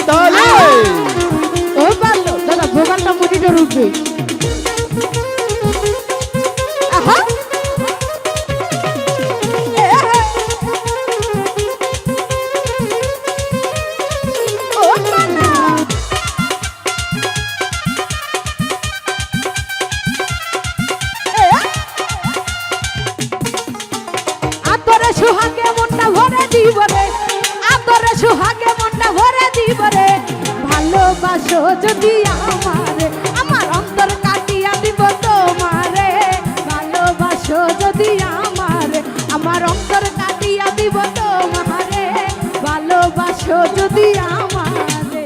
তালে ও ভালো দাদা ভোগালটা মনিটর উঠবে আহা সুহাগে মনটা ভরে দিব রে আদরে সুহাগে মনটা ভরে দিব রে ভালোবাসো যদি আমারে আমার অন্তর কাটিয়া দিব তোমারে ভালোবাসো যদি আমারে আমার অন্তর কাটিয়া দিব তোমারে ভালোবাসো যদি আমারে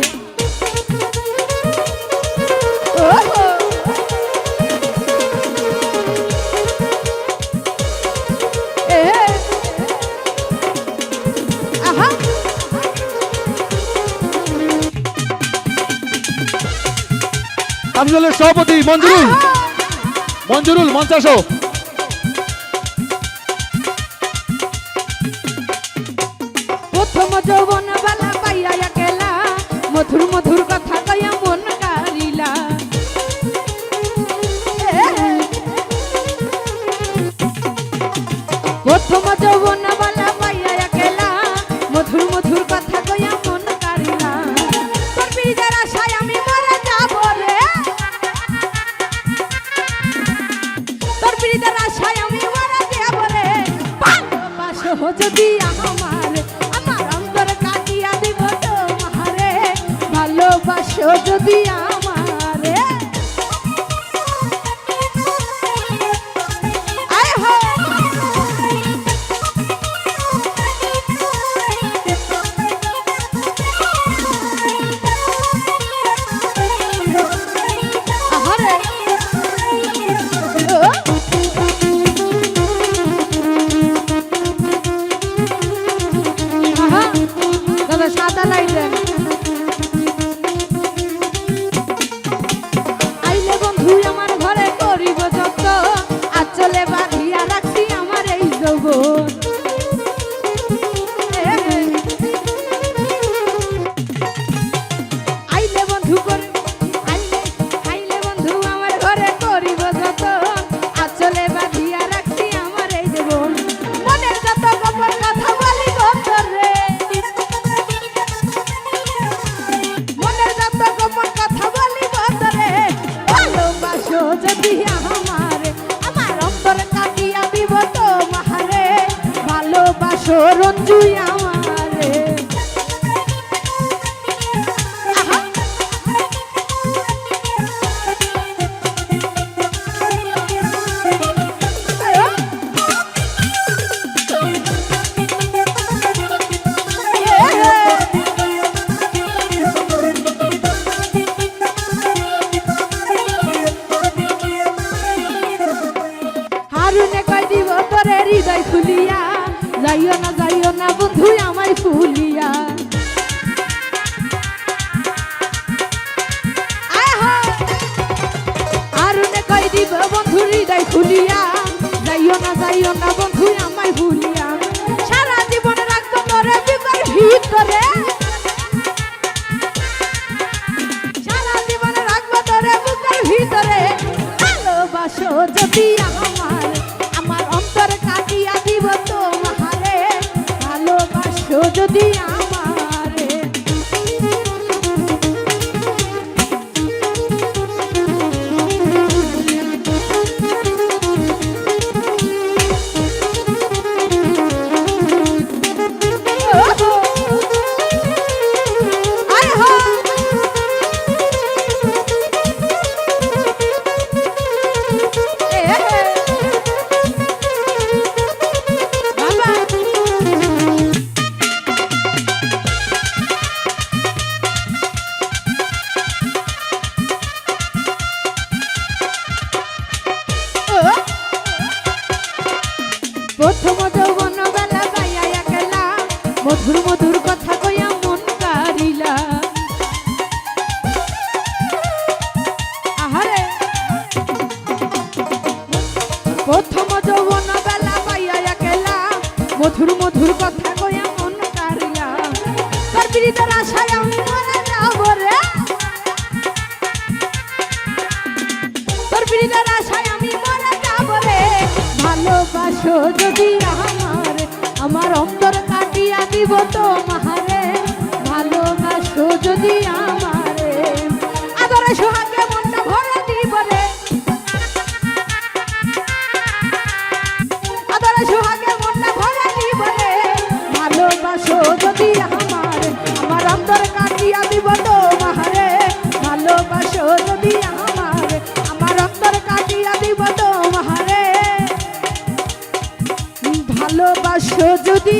তামিজলের সভাপতি মঞ্জুরুল মঞ্চাসো প্রথম যৌবন বালা পাইয়া একলা মধুর মধুর কথা কইয়া মন কারিলা প্রথম যৌবন বালা পাইয়া একলা মধুর মধুর কথা কইয়া মন কারিলা তোর বিজের আশায় আমি মরে যাব রে তোর বিজের আশায় আমি মরে যাব রে ভালোবাসো যদি আমার অন্তর কাটিয়া দিব তোমারে ভালোবাসো যদি আমারে আয় হো আহারে দাদা সাদা লাইটেন আইলে বন্ধু আমার ঘরে করিব যত আচলে বাঁধিয়া রাখছি আমার এই যৌবন আইলে বন্ধু করে আইলে বন্ধু আমার ঘরে করিব যত আচলে বাঁধিয়া রাখছি আমার এই যৌবন মনের যত গোপন কথা বলিব তোরে মনের যত গোপন কথা বলিব তোরে ভালোবাসো যদি আমারে আমার অন্তর কাটিয়া দিব তোমারে ভালোবাসো রঞ্জু আমারে আহা হারুনে কই দিব তোরে হৃদয় খুলিয়া যাইও না বন্ধু আমায় ফুলিয়া হারুনে কই দিব বন্ধু হৃদয় খুলিয়া যাইও না বন্ধু আমায় ভুলিয়া সারা জীবন রাখবো তোরে বুকের ভিতরে সারা জীবন রাখবো তোরে বুকের ভিতরে ভালোবাসো যদি আমার অন্তর কাটিয়া দিব তোমারে ভালোবাসো যদি আমারে যদি আমার আমার অন্তর কাটিয়া দিব তোমারে ভালোবাসো যদি আমারে আদরে সোহাগে মনটা ভরে দিব রে আদরে সোহাগে মনটা ভরে দিব রে ভালোবাসো যদি আমারে আমার অন্তর কাটিয়া দিব তোমারে ভালোবাসো যদি আমারে আমার অন্তর কাটিয়া দিব তোমারে ভালোবাসো যদি